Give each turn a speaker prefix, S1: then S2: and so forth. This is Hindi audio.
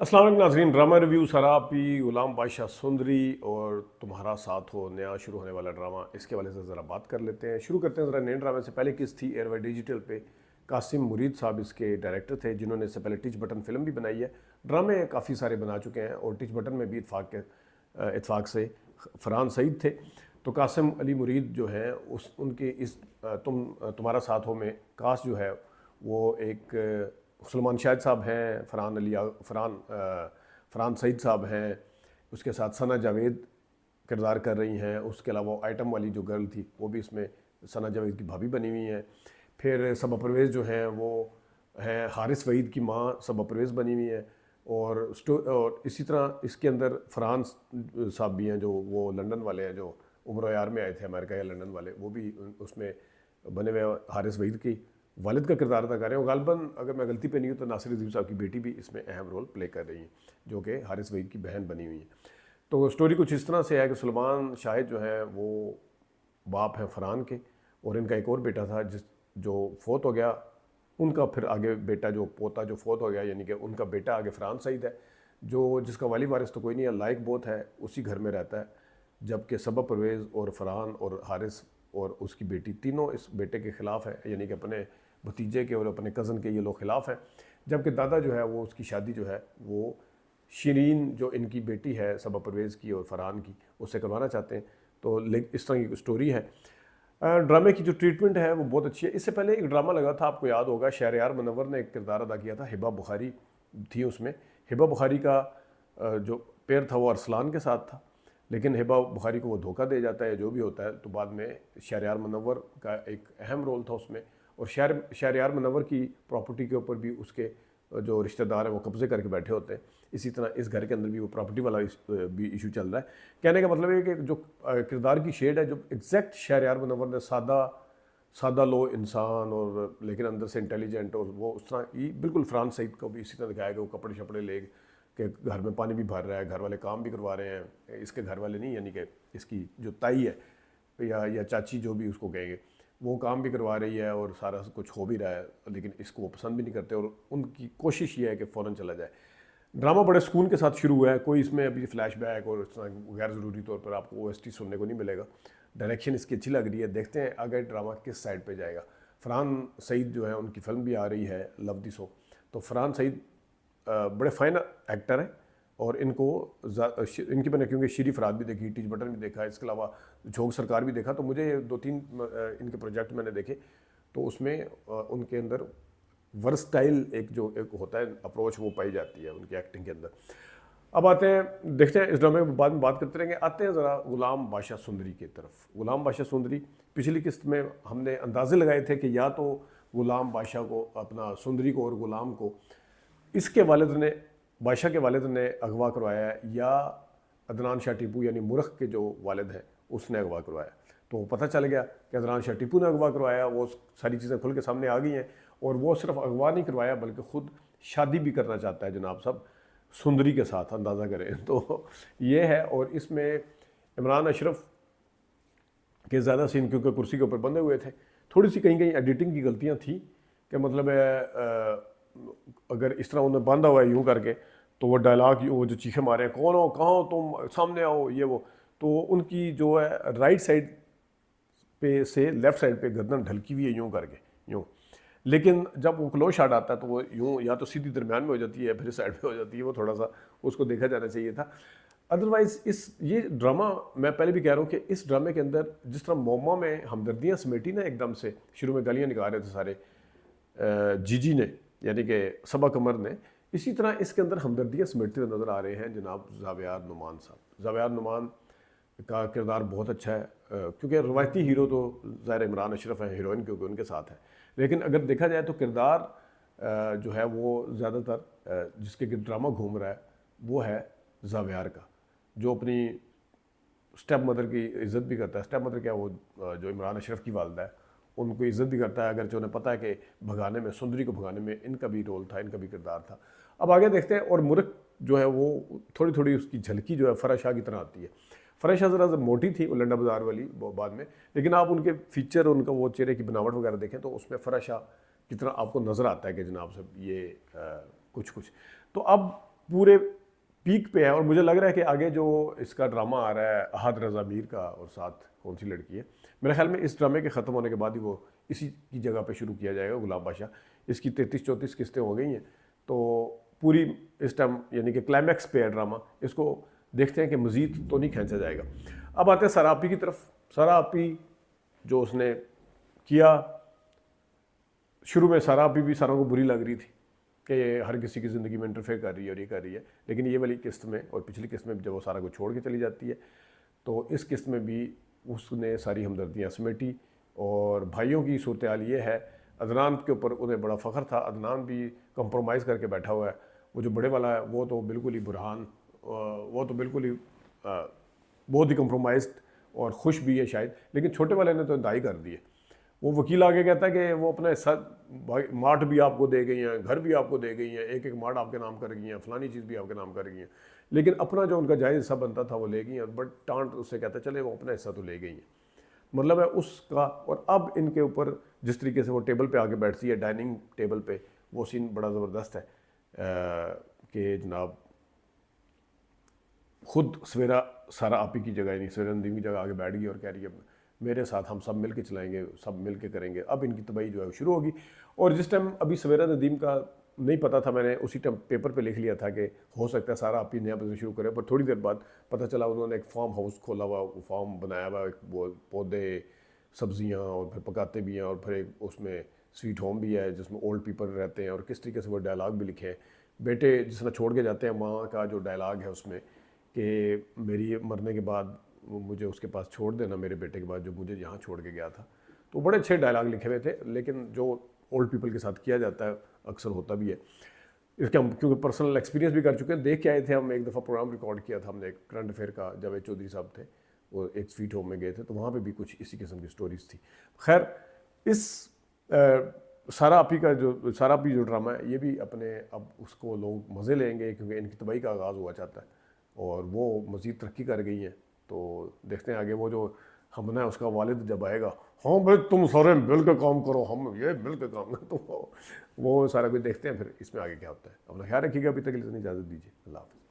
S1: अस्सलाम वालेकुम नाज़रीन। ड्रामा रिव्यू सरापी गुलाम बादशाह सुंदरी और तुम्हारा साथ हो नया शुरू होने वाला ड्रामा, इसके वाले से ज़रा बात कर लेते हैं। शुरू करते हैं ज़रा नए ड्रामे से। पहले किस थी एयरवे डिजिटल पे, कासिम मुरीद साहब इसके डायरेक्टर थे, जिन्होंने इससे पहले टिच बटन फिल्म भी बनाई है। ड्रामे काफ़ी सारे बना चुके हैं और टिच बटन में भी इत्फाक से फरहान सईद थे। तो कासिम अली मुरीद जो हैं उस उनके इस तुम्हारा साथ हो में कास्ट जो है वो एक सलमान शाहिद साहब हैं, फरहान सईद साहब हैं, उसके साथ सना जावेद किरदार कर रही हैं। उसके अलावा आइटम वाली जो गर्ल थी वो भी इसमें सना जावेद की भाभी बनी हुई हैं। फिर सबा परवेज़ जो हैं वो हैं हारिस वहीद की माँ सबा परवेज़ बनी हुई है। और इसी तरह इसके अंदर फरहान साहब भी हैं, जो वो लंदन वाले हैं, जो उम्र यार में आए थे अमेरिका या लंदन वाले, वो भी उसमें बने हुए हारिस वहीद की वालिद का किरदार अदा कर रहे हैं। और गालबन अगर मैं गलती पे नहीं हूँ तो नासिर अज़ीज़ साहब की बेटी भी इसमें अहम रोल प्ले कर रही हैं, जो कि हारिस वहीद की बहन बनी हुई है। तो स्टोरी कुछ इस तरह से है कि सलमान शाहिद जो है वो बाप हैं फरहान के, और इनका एक और बेटा था जो फोत हो गया। उनका फिर आगे बेटा जो पोता जो फोत हो गया, यानी कि उनका बेटा आगे फरहान सईद है, जो जिसका वाली वारिस तो कोई नहीं है, लायक बहुत है, उसी घर में रहता है। जबकि सबा परवेज़ और फरहान और हारिस और उसकी बेटी तीनों इस बेटे के ख़िलाफ़ है, यानी कि अपने भतीजे के और अपने कज़न के ये लोग ख़िलाफ़ हैं। जबकि दादा जो है वो उसकी शादी जो है वो शिरीन जो इनकी बेटी है सबा परवेज़ की और फरहान की, उससे करवाना चाहते हैं। तो इस तरह की स्टोरी है। ड्रामे की जो ट्रीटमेंट है वो बहुत अच्छी है। इससे पहले एक ड्रामा लगा था, आपको याद होगा, शहरयार मुनव्वर ने एक किरदार अदा किया था, हिबा बुखारी थी उसमें। हिबा बुखारी का जो पेयर था वो अरसलान के साथ था, लेकिन हिबा बुखारी को वो धोखा दे जाता है, जो भी होता है। तो बाद में शहरयार मुनव्वर का एक अहम रोल था उसमें, और शहरयार मुनव्वर की प्रॉपर्टी के ऊपर भी उसके जो रिश्तेदार हैं वो कब्ज़े करके बैठे होते हैं। इसी तरह इस घर के अंदर भी वो प्रॉपर्टी वाला भी इशू चल रहा है। कहने का मतलब है कि जो किरदार की शेड है, जो एग्जैक्ट शहरयार मुनव्वर ने सादा सादा लो इंसान और लेकिन अंदर से इंटेलिजेंट, और वो उस तरह ही बिल्कुल फरहान सईद को भी इसी तरह दिखाया कि वो कपड़े शपड़े ले के घर में पानी भी भर रहा है, घर वाले काम भी करवा रहे हैं। इसके घर वाले नहीं, यानी कि इसकी जो ताई है या चाची जो भी उसको कहेंगे, वो काम भी करवा रही है और सारा कुछ हो भी रहा है, लेकिन इसको वो पसंद भी नहीं करते और उनकी कोशिश ये है कि फ़ौरन चला जाए। ड्रामा बड़े सुकून के साथ शुरू हुआ है, कोई इसमें अभी फ्लैशबैक और इस तरह गैर ज़रूरी तौर पर आपको ओएसटी सुनने को नहीं मिलेगा। डायरेक्शन इसकी अच्छी लग रही है, देखते हैं आगे ड्रामा किस साइड पे जाएगा। फरहान सईद जो है उनकी फ़िल्म भी आ रही है लव दी सो। तो फरहान सईद बड़े फ़ाइन एक्टर हैं, और इनकी मैंने क्योंकि श्री फराद भी देखी, टीच बटन भी देखा, इसके अलावा झोंक सरकार भी देखा, तो मुझे 2-3 इनके प्रोजेक्ट मैंने देखे। तो उसमें उनके अंदर वर्सटाइल एक होता है अप्रोच, वो पाई जाती है उनकी एक्टिंग के अंदर। अब आते हैं, देखते हैं इस ड्रामे में बाद में बात करते रहेंगे। आते हैं ज़रा गुलाम बादशाह सुंदरी की तरफ। गुलाम बादशाह सुंदरी पिछली किस्त में हमने अंदाजे लगाए थे कि या तो गुलाम बादशाह को, अपना सुंदरी को और गुलाम को इसके वालिद ने, बादशाह के वालिद ने अगवा करवाया है, या अदनान शाह टीपू यानी मुरख के जो वालिद हैं उसने अगवा करवाया। तो पता चल गया कि अदनान शाह टीपू ने अगवा करवाया। वो सारी चीज़ें खुल के सामने आ गई हैं, और वो सिर्फ अगवा नहीं करवाया बल्कि ख़ुद शादी भी करना चाहता है जनाब सब सुंदरी के साथ, अंदाज़ा करें तो ये है। और इसमें इमरान अशरफ के ज़्यादा सीन क्योंकि कुर्सी के ऊपर बंधे हुए थे, थोड़ी सी कहीं कहीं एडिटिंग की गलतियाँ थी कि मतलब अगर इस तरह उन्हें बांधा हुआ है यूँ करके, तो वो डायलॉग वो जो चीखे मारे हैं, कौन हो, कहाँ हो तुम, सामने आओ, ये वो, तो उनकी जो है राइट साइड पे से लेफ़्ट साइड पे गर्दन ढलकी हुई है यूँ करके, यूँ। लेकिन जब वो क्लोज शॉट आता है तो वो यूँ या तो सीधी दरमियान में हो जाती है, फिर साइड पे हो जाती है। वो थोड़ा सा उसको देखा जाना चाहिए था। अदरवाइज़ ये ड्रामा, मैं पहले भी कह रहा हूँ कि इस ड्रामे के अंदर जिस तरह मोमा में हमदर्दियाँ समेटी ना एकदम से, शुरू में गालियाँ निकाल रहे थे सारे जीजी ने, यानी कि सबा कमर ने, इसी तरह इसके अंदर हमदर्दियाँ समेटते हुए नज़र आ रहे हैं जनाब ज़ावियार नुमान साहब। ज़ावियार नुमान का किरदार बहुत अच्छा है, क्योंकि रवायती हीरो तो ज़ाहिर इमरान अशरफ है, हीरोइन क्योंकि उनके साथ है। लेकिन अगर देखा जाए तो किरदार जो है वो ज़्यादातर जिसके ड्रामा घूम रहा है वो है ज़ावियार का, जो अपनी स्टेप मदर की इज़्ज़त भी करता है। स्टेप मदर क्या, वो जो इमरान अशरफ की वालदा है, उनको इज़्ज़त भी करता है, अगरचे उन्हें पता है कि भगाने में, सुंदरी को भगाने में इनका भी रोल था, इनका भी किरदार था। अब आगे देखते हैं। और मुरख जो है वो थोड़ी थोड़ी उसकी झलकी जो है फरा शाह की तरह आती है। फरा शाह ज़रा मोटी थी, वो लंडा बाज़ार वाली बाद में, लेकिन आप उनके फीचर, उनका वो चेहरे की बनावट वगैरह देखें तो उसमें फरा शाह की तरह आपको नज़र आता है कि जनाब साहब ये कुछ कुछ। तो अब पूरे पीक पे है। और मुझे लग रहा है कि आगे जो इसका ड्रामा आ रहा है अहद रज़ा मीर का, और साथ कौन सी लड़की है, मेरे ख्याल में इस ड्रामे के ख़त्म होने के बाद ही वो इसी की जगह पे शुरू किया जाएगा, गुलाम बादशाह। इसकी 33-34 किस्तें हो गई हैं, तो पूरी इस टाइम यानी कि क्लाइमैक्स पे है ड्रामा। इसको देखते हैं कि मज़ीद तो नहीं खींचा जाएगा। अब आते हैं सारा आपी की तरफ। सारा आपी जो उसने किया, शुरू में सारा आपी भी सारों को बुरी लग रही थी कि ये हर किसी की ज़िंदगी में इंटरफेयर कर रही है और ये कर रही है, लेकिन ये वाली किस्त में और पिछली किस्त में जब वो सारा को छोड़ के चली जाती है, तो इस किस्त में भी उसने सारी हमदर्दियाँ समेटी। और भाइयों की सूरत हाल ये है, अदनान के ऊपर उन्हें बड़ा फ़ख्र था, अदनान भी कंप्रोमाइज़ करके बैठा हुआ है। वो जो बड़े वाला है वो तो बिल्कुल ही बुरहान, वो तो बिल्कुल ही बहुत ही कंप्रोमाइज्ड और खुश भी है शायद, लेकिन छोटे वाले ने तो दाई कर दी है। वो वकील आगे कहता है कि वो अपना हिस्सा, मार्ट भी आपको दे गई हैं, घर भी आपको दे गई हैं, एक एक मार्ट आपके नाम कर गई हैं, फलानी चीज़ भी आपके नाम कर गई हैं, लेकिन अपना जो उनका जायज़ हिस्सा बनता था वो ले गई हैं। बट टांट उससे कहता है चले वो अपना हिस्सा तो ले गई हैं, मतलब है उसका। और अब इनके ऊपर जिस तरीके से वो टेबल पे आके बैठती है, डाइनिंग टेबल पे, वो सीन बड़ा ज़बरदस्त है कि जनाब खुद सवेरा सारा आपी की जगह, नहीं सवेरा नदीम की जगह आगे बैठ गई और कह रही है मेरे साथ हम सब मिल के चलाएँगे, सब मिल के करेंगे। अब इनकी तबाही जो है वो शुरू होगी। और जिस टाइम अभी सवेरा नदीम का नहीं पता था, मैंने उसी टाइम पेपर पे लिख लिया था कि हो सकता है सारा आपी नया बिजनेस शुरू करे, पर थोड़ी देर बाद पता चला उन्होंने एक फार्म हाउस खोला हुआ, फार्म बनाया हुआ, एक वो पौधे सब्जियां और फिर पकाते भी हैं, और फिर एक उसमें स्वीट होम भी है जिसमें ओल्ड पीपल रहते हैं, और किस तरीके से वो डायलॉग भी लिखे हैं। बेटे जिस तरह छोड़ के जाते हैं, माँ का जो डायलॉग है उसमें कि मेरी मरने के बाद मुझे उसके पास छोड़ देना, मेरे बेटे के बाद जो मुझे यहाँ छोड़ के गया था। तो बड़े अच्छे डायलॉग लिखे हुए थे, लेकिन जो ओल्ड पीपल के साथ किया जाता है अक्सर होता भी है। इसके हम क्योंकि पर्सनल एक्सपीरियंस भी कर चुके हैं, देख के आए थे हम। एक दफ़ा प्रोग्राम रिकॉर्ड किया था हमने करंट अफेयर का, जावेद चौधरी साहब थे, वो एक स्वीट होम में गए थे, तो वहाँ पे भी कुछ इसी किस्म की स्टोरीज थी। खैर, इस सारा आपी का जो सारा आपी जो ड्रामा है, ये भी अपने अब उसको लोग मज़े लेंगे क्योंकि इनकी तबाही का आगाज़ हुआ चाहता है और वो मज़ीद तरक्की कर गई हैं। तो देखते हैं आगे वो जो हमना है उसका वालिद जब आएगा, हाँ भाई तुम सारे मिल के काम करो, हम ये मिल के काम करो, तो वो सारा कुछ देखते हैं फिर इसमें आगे क्या होता है। अपना ख्याल रखिएगा, अभी तक के लिए इजाज़त दीजिए, अल्लाह हाफ़िज़।